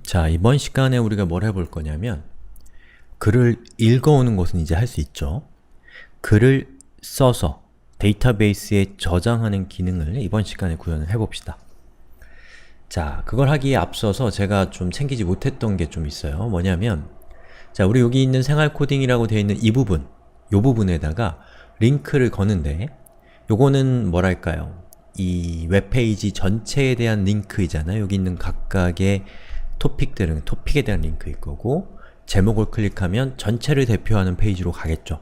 자, 이번 시간에 우리가 뭘 해볼 거냐면 글을 읽어오는 것은 이제 할 수 있죠. 글을 써서 데이터베이스에 저장하는 기능을 이번 시간에 구현을 해봅시다. 자, 그걸 하기에 앞서서 제가 좀 챙기지 못했던 게 좀 있어요. 뭐냐면 자, 우리 여기 있는 생활 코딩이라고 되어 있는 이 부분, 요 부분에다가 링크를 거는데 요거는 뭐랄까요? 이 웹페이지 전체에 대한 링크이잖아요. 여기 있는 각각의 토픽들은 토픽에 대한 링크일 거고 제목을 클릭하면 전체를 대표하는 페이지로 가겠죠.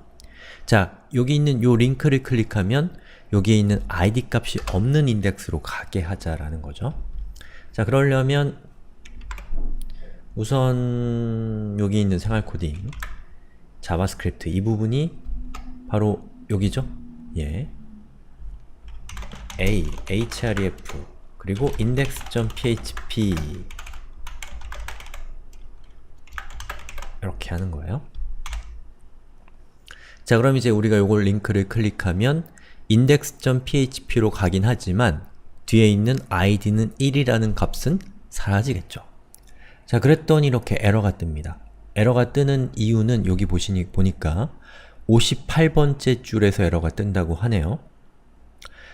자, 여기 있는 요 링크를 클릭하면 여기에 있는 id 값이 없는 인덱스로 가게 하자라는 거죠. 자, 그러려면 우선 여기 있는 생활 코딩 자바스크립트 이 부분이 바로 여기죠? 예. href 그리고 index.php 이렇게 하는 거예요. 자, 그럼 이제 우리가 요걸 링크를 클릭하면 index.php로 가긴 하지만 뒤에 있는 id는 1이라는 값은 사라지겠죠. 자, 그랬더니 이렇게 에러가 뜹니다. 에러가 뜨는 이유는 여기 보니까 58번째 줄에서 에러가 뜬다고 하네요.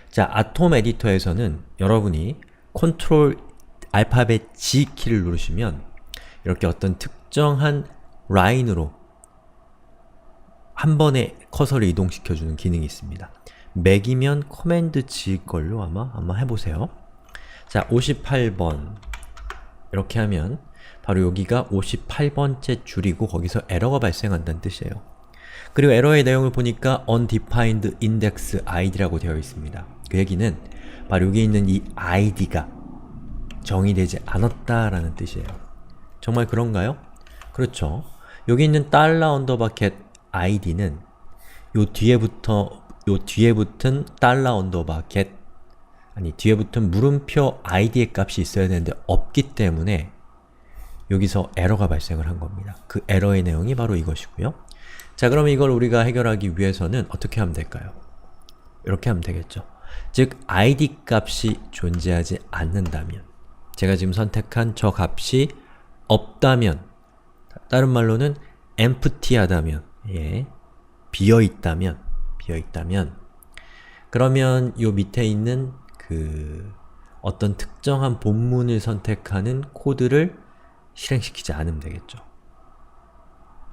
자, 아톰 에디터에서는 여러분이 컨트롤 알파벳 G 키를 누르시면 이렇게 어떤 특정한 라인으로 한 번에 커서를 이동시켜주는 기능이 있습니다. 맥이면 커맨드 G일걸요? 아마 해보세요. 자, 58번 이렇게 하면 바로 여기가 58번째 줄이고 거기서 에러가 발생한다는 뜻이에요. 그리고 에러의 내용을 보니까 undefined index id라고 되어 있습니다. 그 얘기는 바로 여기 있는 이 id가 정의되지 않았다라는 뜻이에요. 정말 그런가요? 그렇죠. 여기 있는 $_ id는 요 뒤에 붙은 $_ 아니 뒤에 붙은 물음표 id의 값이 있어야 되는데 없기 때문에 여기서 에러가 발생을 한 겁니다. 그 에러의 내용이 바로 이것이고요. 자, 그럼 이걸 우리가 해결하기 위해서는 어떻게 하면 될까요? 이렇게 하면 되겠죠. 즉, id 값이 존재하지 않는다면 제가 지금 선택한 저 값이 없다면 다른 말로는 empty하다면 비어있다면 그러면 요 밑에 있는 그 어떤 특정한 본문을 선택하는 코드를 실행시키지 않으면 되겠죠.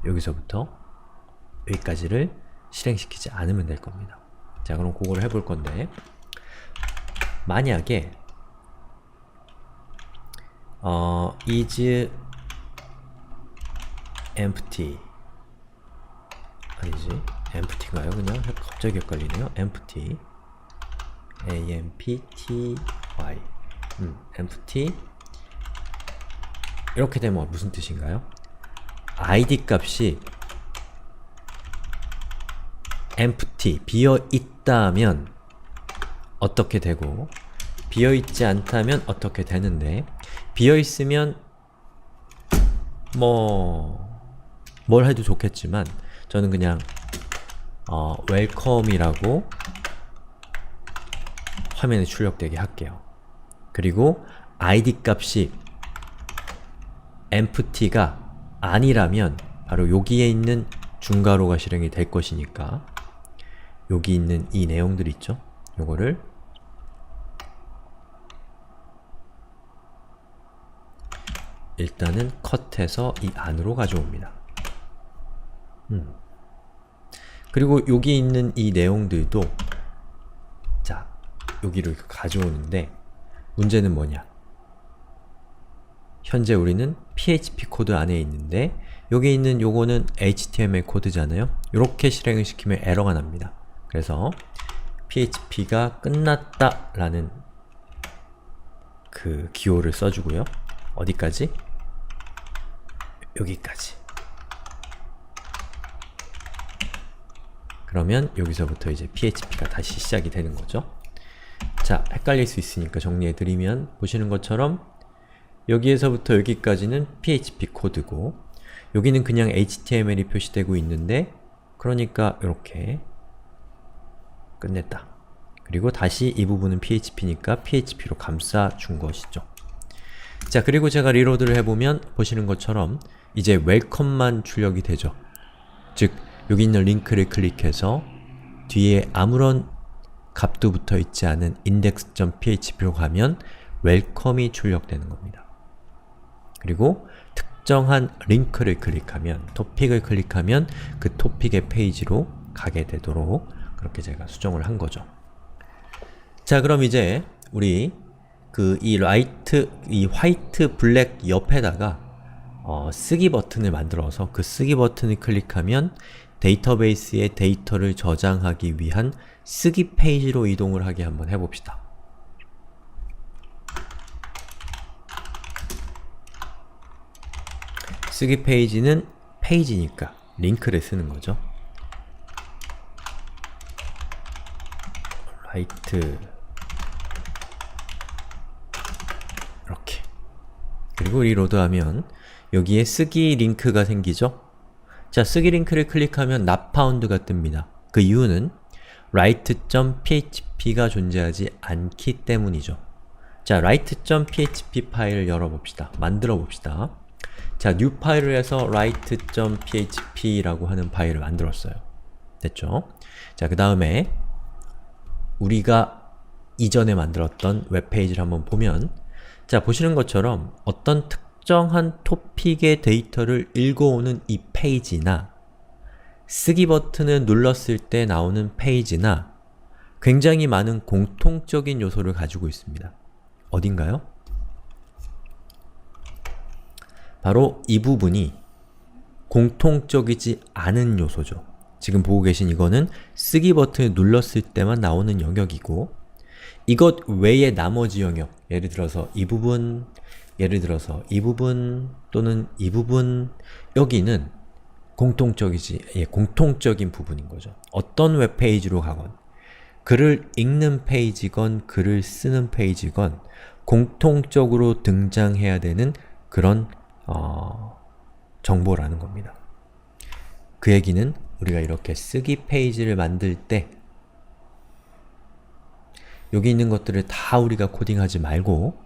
여기서부터 여기까지를 실행시키지 않으면 될 겁니다. 자, 그럼 그걸 해볼 건데 만약에 is empty 아니지, empty인가요? 그냥 갑자기 헷갈리네요. empty empty empty 이렇게 되면 무슨 뜻인가요? id 값이 empty, 비어있다면 어떻게 되고 비어있지 않다면 어떻게 되는데 비어있으면 뭘 해도 좋겠지만 저는 그냥 welcome이라고 화면에 출력되게 할게요. 그리고 id 값이 empty가 아니라면 바로 여기에 있는 중괄호가 실행이 될 것이니까 여기 있는 이 내용들 있죠? 요거를 일단은 컷해서 이 안으로 가져옵니다. 그리고 여기 있는 이 내용들도 자, 여기로 이렇게 가져오는데 문제는 뭐냐? 현재 우리는 PHP 코드 안에 있는데 여기 있는 요거는 HTML 코드잖아요? 이렇게 실행을 시키면 에러가 납니다. 그래서 PHP가 끝났다 라는 그 기호를 써주고요. 어디까지? 여기까지. 그러면 여기서부터 이제 PHP가 다시 시작이 되는 거죠. 자, 헷갈릴 수 있으니까 정리해드리면 보시는 것처럼 여기에서부터 여기까지는 PHP 코드고 여기는 그냥 HTML이 표시되고 있는데 그러니까 이렇게 끝냈다. 그리고 다시 이 부분은 PHP니까 PHP로 감싸준 것이죠. 자, 그리고 제가 리로드를 해보면 보시는 것처럼 이제 웰컴만 출력이 되죠. 즉, 여기 있는 링크를 클릭해서 뒤에 아무런 값도 붙어 있지 않은 index.php로 가면 웰컴이 출력되는 겁니다. 그리고 특정한 링크를 클릭하면, 토픽을 클릭하면 그 토픽의 페이지로 가게 되도록 그렇게 제가 수정을 한 거죠. 자, 그럼 이제 우리 이 화이트 블랙 옆에다가 쓰기 버튼을 만들어서 그 쓰기 버튼을 클릭하면 데이터베이스에 데이터를 저장하기 위한 쓰기 페이지로 이동을 하게 한번 해봅시다. 쓰기 페이지는 페이지니까 링크를 쓰는 거죠. 라이트 이렇게. 그리고 리로드하면 여기에 쓰기 링크가 생기죠? 자, 쓰기 링크를 클릭하면 not found가 뜹니다. 그 이유는 write.php가 존재하지 않기 때문이죠. 자, write.php 파일을 열어봅시다. 만들어 봅시다. 자, new 파일을 해서 write.php라고 하는 파일을 만들었어요. 됐죠? 자, 그 다음에 우리가 이전에 만들었던 웹페이지를 한번 보면, 자, 보시는 것처럼 어떤 특정한 토픽의 데이터를 읽어오는 이 페이지나 쓰기 버튼을 눌렀을 때 나오는 페이지나 굉장히 많은 공통적인 요소를 가지고 있습니다. 어딘가요? 바로 이 부분이 공통적이지 않은 요소죠. 지금 보고 계신 이거는 쓰기 버튼을 눌렀을 때만 나오는 영역이고, 이것 외의 나머지 영역, 예를 들어서 이 부분, 예를 들어서 이 부분, 또는 이 부분, 여기는 공통적인 부분인 거죠. 어떤 웹페이지로 가건, 글을 읽는 페이지건, 글을 쓰는 페이지건 공통적으로 등장해야 되는 그런 정보라는 겁니다. 그 얘기는 우리가 이렇게 쓰기 페이지를 만들 때 여기 있는 것들을 다 우리가 코딩하지 말고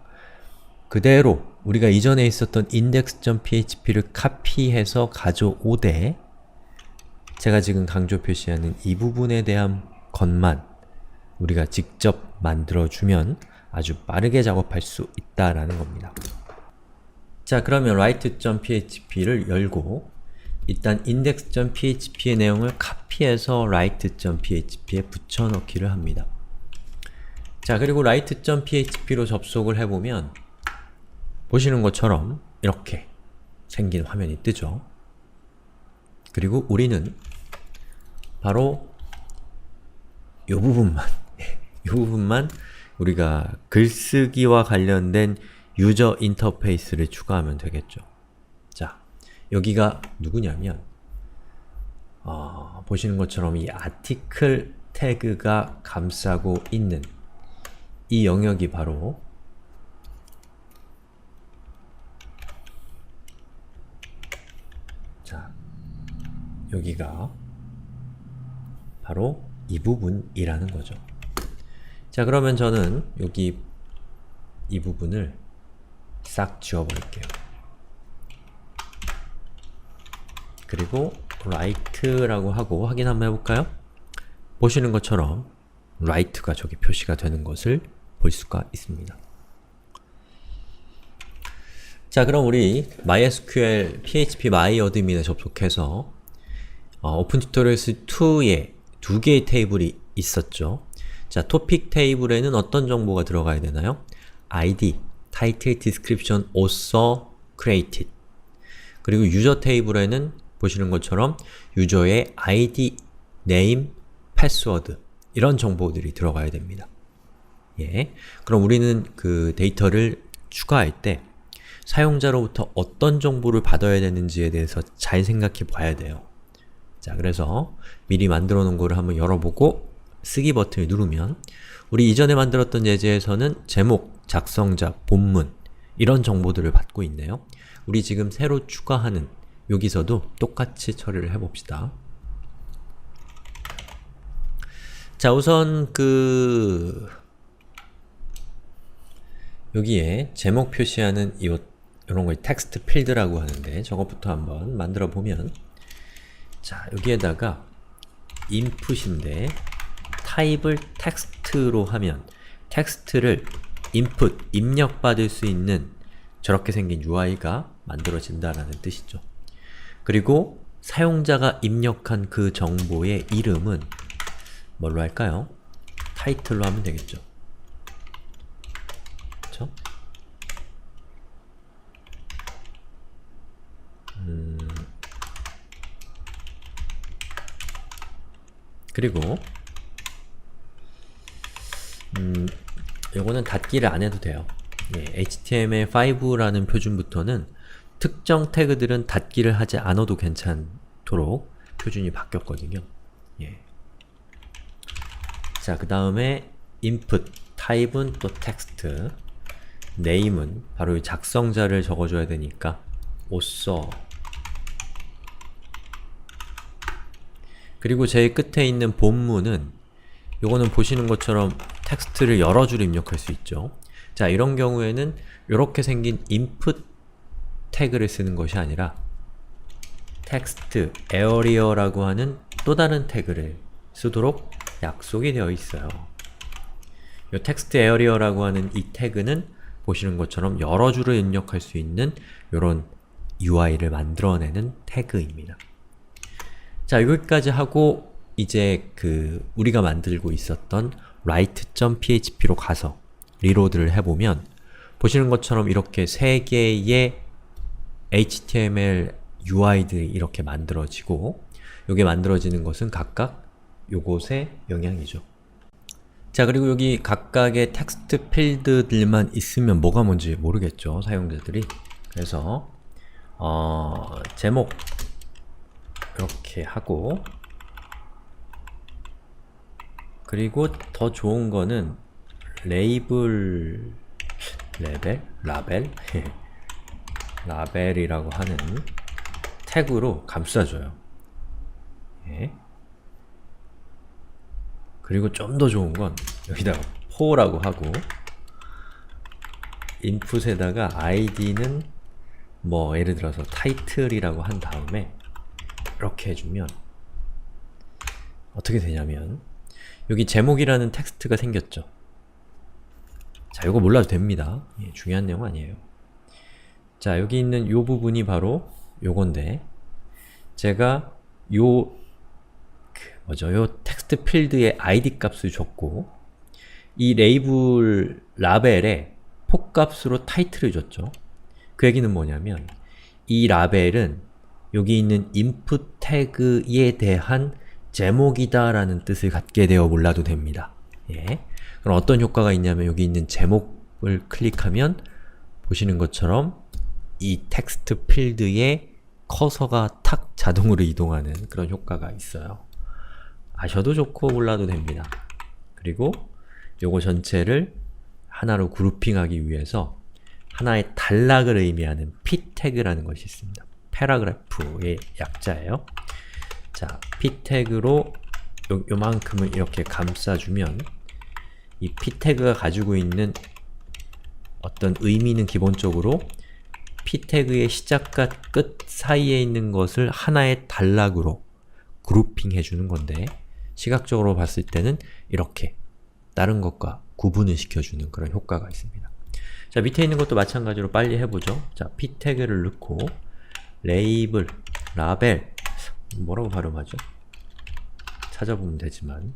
그대로 우리가 이전에 있었던 index.php를 카피해서 가져오되 제가 지금 강조 표시하는 이 부분에 대한 것만 우리가 직접 만들어주면 아주 빠르게 작업할 수 있다라는 겁니다. 자, 그러면 write.php를 열고 일단 index.php의 내용을 카피해서 write.php에 붙여넣기를 합니다. 자, 그리고 write.php로 접속을 해보면 보시는 것처럼 이렇게 생긴 화면이 뜨죠. 그리고 우리는 바로 이 부분만 우리가 글쓰기와 관련된 유저 인터페이스를 추가하면 되겠죠. 자, 여기가 누구냐면 보시는 것처럼 이 아티클 태그가 감싸고 있는 이 영역이 바로 자, 여기가 바로 이 부분이라는 거죠. 자, 그러면 저는 여기 이 부분을 싹 지워버릴게요. 그리고 write라고 하고 확인 한번 해볼까요? 보시는 것처럼 write가 저기 표시가 되는 것을 볼 수가 있습니다. 자, 그럼 우리 MySQL PHP MyAdmin에 접속해서 오픈튜토리얼스 2에 두 개의 테이블이 있었죠. 자, 토픽 테이블에는 어떤 정보가 들어가야 되나요? ID, Title, Description, Author, Created. 그리고 유저 테이블에는 보시는 것처럼 유저의 ID, Name, Password 이런 정보들이 들어가야 됩니다. 예, 그럼 우리는 그 데이터를 추가할 때 사용자로부터 어떤 정보를 받아야 되는지에 대해서 잘 생각해 봐야 돼요. 자, 그래서 미리 만들어 놓은 거를 한번 열어보고 쓰기 버튼을 누르면 우리 이전에 만들었던 예제에서는 제목, 작성자, 본문 이런 정보들을 받고 있네요. 우리 지금 새로 추가하는 여기서도 똑같이 처리를 해봅시다. 자, 우선 여기에 제목 표시하는 이런 걸 텍스트 필드라고 하는데 저것부터 한번 만들어 보면, 자, 여기에다가 input인데 타입을 텍스트로 하면 텍스트를 input, 입력받을 수 있는 저렇게 생긴 UI가 만들어진다라는 뜻이죠. 그리고 사용자가 입력한 그 정보의 이름은 뭘로 할까요? 타이틀로 하면 되겠죠. 그쵸? 그리고 요거는 닫기를 안 해도 돼요. 예, HTML5라는 표준부터는 특정 태그들은 닫기를 하지 않아도 괜찮도록 표준이 바뀌었거든요. 예. 자, 그 다음에 input, 타입은 또 텍스트, name은 바로 이 작성자를 적어줘야 되니까 author. 그리고 제일 끝에 있는 본문은 요거는 보시는 것처럼 텍스트를 여러 줄 입력할 수 있죠. 자, 이런 경우에는 이렇게 생긴 input 태그를 쓰는 것이 아니라 text area라고 하는 또 다른 태그를 쓰도록 약속이 되어 있어요. 이 text area라고 하는 이 태그는 보시는 것처럼 여러 줄을 입력할 수 있는 이런 UI를 만들어내는 태그입니다. 자, 여기까지 하고 이제 우리가 만들고 있었던 write.php로 가서 리로드를 해보면 보시는 것처럼 이렇게 3개의 HTML UI들이 이렇게 만들어지고 요게 만들어지는 것은 각각 요것의 영향이죠. 자, 그리고 여기 각각의 텍스트 필드들만 있으면 뭐가 뭔지 모르겠죠, 사용자들이. 그래서 제목 이렇게 하고, 그리고 더 좋은 거는 레이블, 라벨? 라벨이라고 하는 태그로 감싸줘요. 예. 그리고 좀 더 좋은 건 여기다가 포라고 하고 인풋에다가 id는 뭐 예를 들어서 타이틀이라고 한 다음에 이렇게 해주면 어떻게 되냐면 여기 제목이라는 텍스트가 생겼죠. 자, 이거 몰라도 됩니다. 예, 중요한 내용 아니에요. 자, 여기 있는 요 부분이 바로 요건데 제가 요 텍스트 필드의 id 값을 줬고 이 레이블 라벨에 포 값으로 타이틀을 줬죠. 그 얘기는 뭐냐면 이 라벨은 여기 있는 input 태그에 대한 제목이다 라는 뜻을 갖게 되어 몰라도 됩니다. 예. 그럼 어떤 효과가 있냐면 여기 있는 제목을 클릭하면 보시는 것처럼 이 텍스트 필드에 커서가 탁 자동으로 이동하는 그런 효과가 있어요. 아셔도 좋고 몰라도 됩니다. 그리고 요거 전체를 하나로 그룹핑하기 위해서 하나의 단락을 의미하는 p 태그라는 것이 있습니다. 패러그래프의 약자예요. 자, p 태그로 요만큼을 이렇게 감싸주면 이 p 태그가 가지고 있는 어떤 의미는 기본적으로 p 태그의 시작과 끝 사이에 있는 것을 하나의 단락으로 그룹핑 해주는 건데 시각적으로 봤을 때는 이렇게 다른 것과 구분을 시켜주는 그런 효과가 있습니다. 자, 밑에 있는 것도 마찬가지로 빨리 해보죠. 자, p 태그를 넣고 레이블, 라벨 뭐라고 발음하죠? 찾아보면 되지만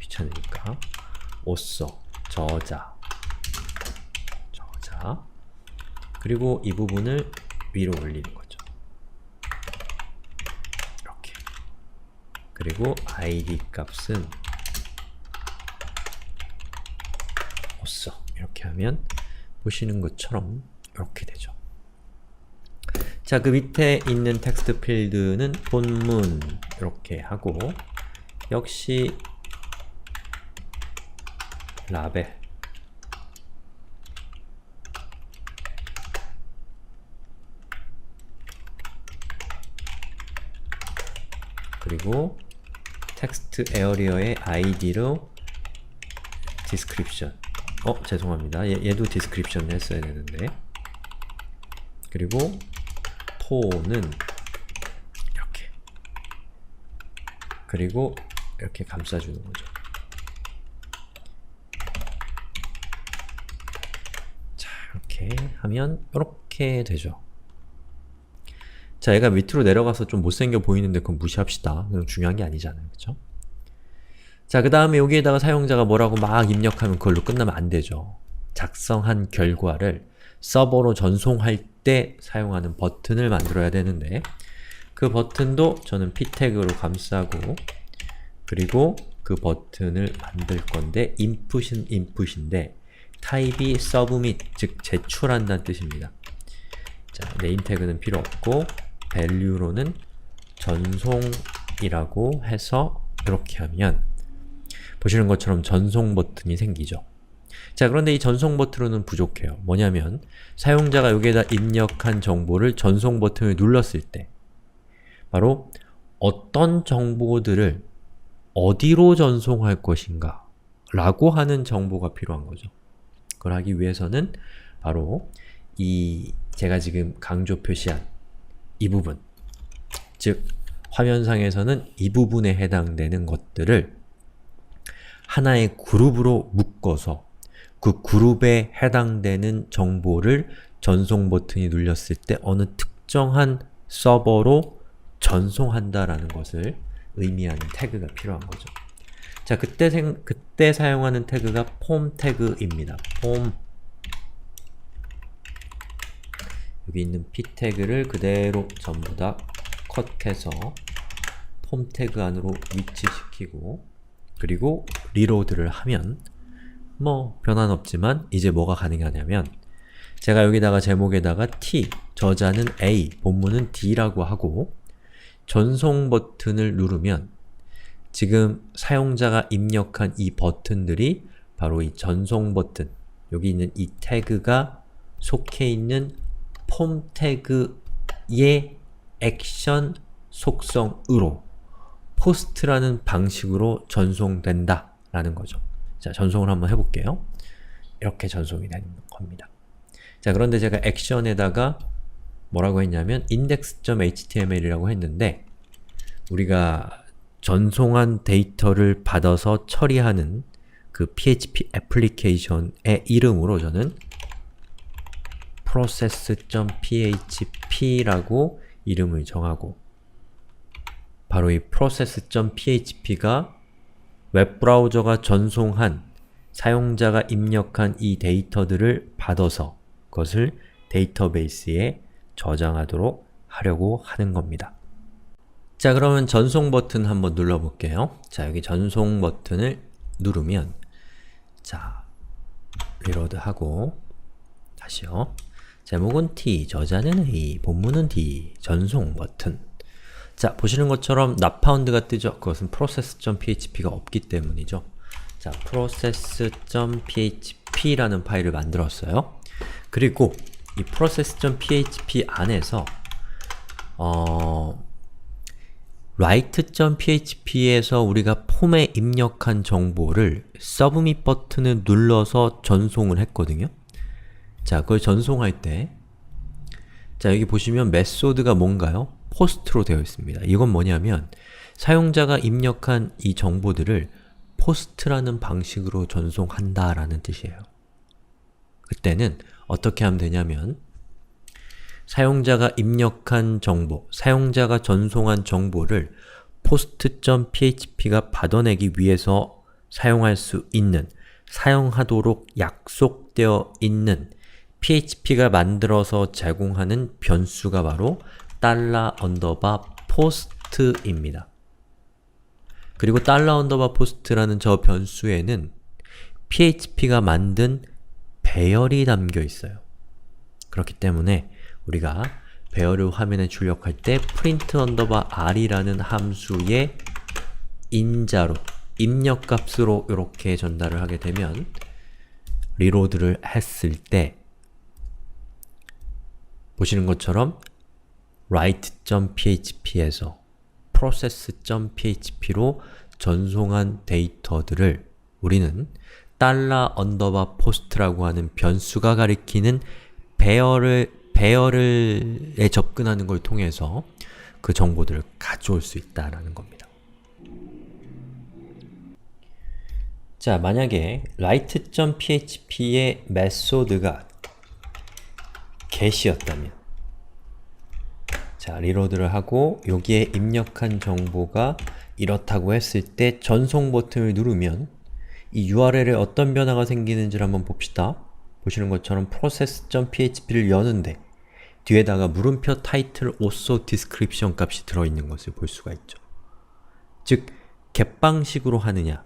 귀찮으니까 author, 저자 그리고 이 부분을 위로 올리는 거죠. 이렇게. 그리고 id 값은 author 이렇게 하면 보시는 것처럼 이렇게 되죠. 자, 그 밑에 있는 텍스트 필드는 본문 이렇게 하고 역시 라벨 그리고 텍스트 에어리어의 id로 description 죄송합니다. 얘도 디스크립션을 했어야 되는데. 그리고 to는 이렇게, 그리고 이렇게 감싸주는 거죠. 자, 이렇게 하면 이렇게 되죠. 자, 얘가 밑으로 내려가서 좀 못생겨 보이는데 그건 무시합시다. 그건 중요한 게 아니잖아요. 그쵸? 자, 그 다음에 여기에다가 사용자가 뭐라고 막 입력하면 그걸로 끝나면 안 되죠. 작성한 결과를 서버로 전송할 때 사용하는 버튼을 만들어야 되는데, 그 버튼도 저는 p 태그로 감싸고, 그리고 그 버튼을 만들 건데 input은 input인데 타입이 submit, 즉 제출한다는 뜻입니다. 자, name 태그는 필요 없고 value로는 전송이라고 해서 이렇게 하면 보시는 것처럼 전송 버튼이 생기죠. 자, 그런데 이 전송 버튼은 부족해요. 뭐냐면 사용자가 여기에다 입력한 정보를 전송 버튼을 눌렀을 때 바로 어떤 정보들을 어디로 전송할 것인가 라고 하는 정보가 필요한 거죠. 그걸 하기 위해서는 바로 이 제가 지금 강조 표시한 이 부분, 즉 화면상에서는 이 부분에 해당되는 것들을 하나의 그룹으로 묶어서 그 그룹에 해당되는 정보를 전송 버튼이 눌렸을 때 어느 특정한 서버로 전송한다라는 것을 의미하는 태그가 필요한 거죠. 자, 그때 사용하는 태그가 폼 태그입니다. 폼. 여기 있는 p 태그를 그대로 전부 다 컷해서 폼 태그 안으로 위치시키고, 그리고 리로드를 하면 뭐 변화는 없지만 이제 뭐가 가능하냐면 제가 여기다가 제목에다가 t, 저자는 a, 본문은 d라고 하고 전송 버튼을 누르면 지금 사용자가 입력한 이 버튼들이 바로 이 전송 버튼, 여기 있는 이 태그가 속해 있는 폼 태그의 액션 속성으로 포스트라는 방식으로 전송된다 라는 거죠. 자, 전송을 한번 해볼게요. 이렇게 전송이 되는 겁니다. 자, 그런데 제가 액션에다가 뭐라고 했냐면 index.html이라고 했는데 우리가 전송한 데이터를 받아서 처리하는 그 PHP 애플리케이션의 이름으로 저는 process.php라고 이름을 정하고 바로 이 process.php가 웹브라우저가 전송한 사용자가 입력한 이 데이터들을 받아서 그것을 데이터베이스에 저장하도록 하려고 하는 겁니다. 자, 그러면 전송 버튼 한번 눌러볼게요. 자, 여기 전송 버튼을 누르면 자, 리로드 하고 다시요. 제목은 t, 저자는 a, 본문은 d, 전송 버튼. 자, 보시는 것처럼 not found가 뜨죠? 그것은 process.php가 없기 때문이죠. 자, process.php라는 파일을 만들었어요. 그리고 이 process.php 안에서 write.php에서 우리가 폼에 입력한 정보를 submit 버튼을 눌러서 전송을 했거든요. 자, 그걸 전송할 때 자, 여기 보시면 메소드가 뭔가요? 포스트로 되어 있습니다. 이건 뭐냐면 사용자가 입력한 이 정보들을 포스트라는 방식으로 전송한다 라는 뜻이에요. 그때는 어떻게 하면 되냐면 사용자가 입력한 정보, 사용자가 전송한 정보를 post.php가 받아내기 위해서 사용할 수 있는, 사용하도록 약속되어 있는 php가 만들어서 제공하는 변수가 바로 $_post입니다. 그리고 $_post라는 저 변수에는 php가 만든 배열이 담겨 있어요. 그렇기 때문에 우리가 배열을 화면에 출력할 때 print_r이라는 함수의 인자로, 입력값으로 이렇게 전달을 하게 되면 리로드를 했을 때 보시는 것처럼 write.php에서 process.php로 전송한 데이터들을 우리는 $_post라고 하는 변수가 가리키는 배열에 접근하는 걸 통해서 그 정보들을 가져올 수 있다라는 겁니다. 자, 만약에 write.php의 메소드가 get이었다면, 자, 리로드를 하고 여기에 입력한 정보가 이렇다고 했을 때 전송 버튼을 누르면 이 URL에 어떤 변화가 생기는지를 한번 봅시다. 보시는 것처럼 process.php를 여는데 뒤에다가 물음표 타이틀 also description 값이 들어있는 것을 볼 수가 있죠. 즉, get 방식으로 하느냐,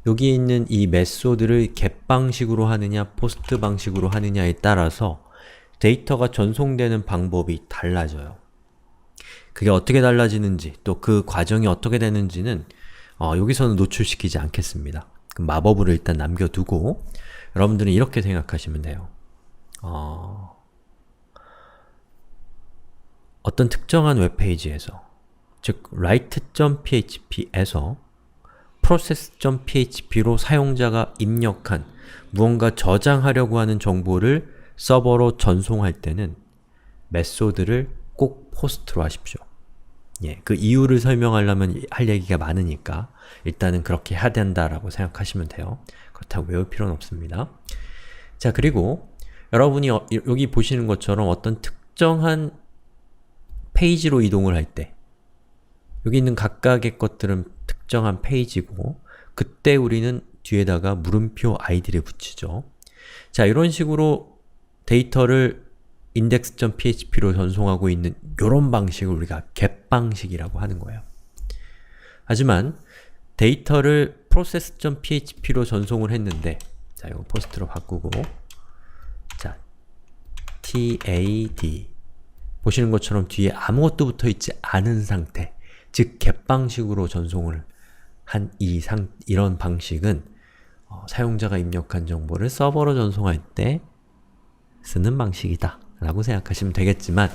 여기에 있는 이 메소드를 get 방식으로 하느냐, post 방식으로 하느냐에 따라서 데이터가 전송되는 방법이 달라져요. 그게 어떻게 달라지는지, 또 그 과정이 어떻게 되는지는 여기서는 노출시키지 않겠습니다. 그 마법으로 일단 남겨두고 여러분들은 이렇게 생각하시면 돼요. 어떤 특정한 웹페이지에서, 즉 write.php에서 process.php로 사용자가 입력한 무언가 저장하려고 하는 정보를 서버로 전송할 때는 메소드를 꼭 post로 하십시오. 예, 그 이유를 설명하려면 할 얘기가 많으니까 일단은 그렇게 해야 된다라고 생각하시면 돼요. 그렇다고 외울 필요는 없습니다. 자, 그리고 여러분이 여기 보시는 것처럼 어떤 특정한 페이지로 이동을 할 때 여기 있는 각각의 것들은 특정한 페이지고 그때 우리는 뒤에다가 물음표 id를 붙이죠. 자, 이런 식으로 데이터를 index.php로 전송하고 있는 이런 방식을 우리가 get 방식이라고 하는 거예요. 하지만 데이터를 process.php로 전송을 했는데, 자, 이거 post로 바꾸고, 자, tad 보시는 것처럼 뒤에 아무것도 붙어있지 않은 상태, 즉 get 방식으로 전송을 한 이런 방식은 사용자가 입력한 정보를 서버로 전송할 때 쓰는 방식이다 라고 생각하시면 되겠지만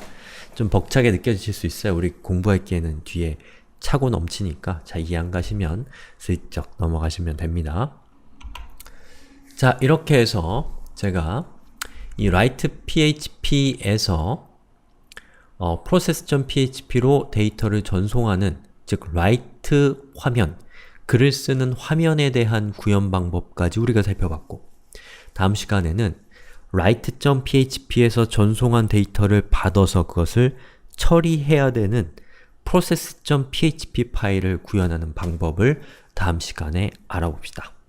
좀 벅차게 느껴지실 수 있어요. 우리 공부할 기에는 뒤에 차고 넘치니까 자, 이해 안 가시면 슬쩍 넘어가시면 됩니다. 자, 이렇게 해서 제가 이 write.php에서 process.php로 데이터를 전송하는, 즉 write 화면, 글을 쓰는 화면에 대한 구현 방법까지 우리가 살펴봤고, 다음 시간에는 write.php에서 전송한 데이터를 받아서 그것을 처리해야 되는 process.php 파일을 구현하는 방법을 다음 시간에 알아봅시다.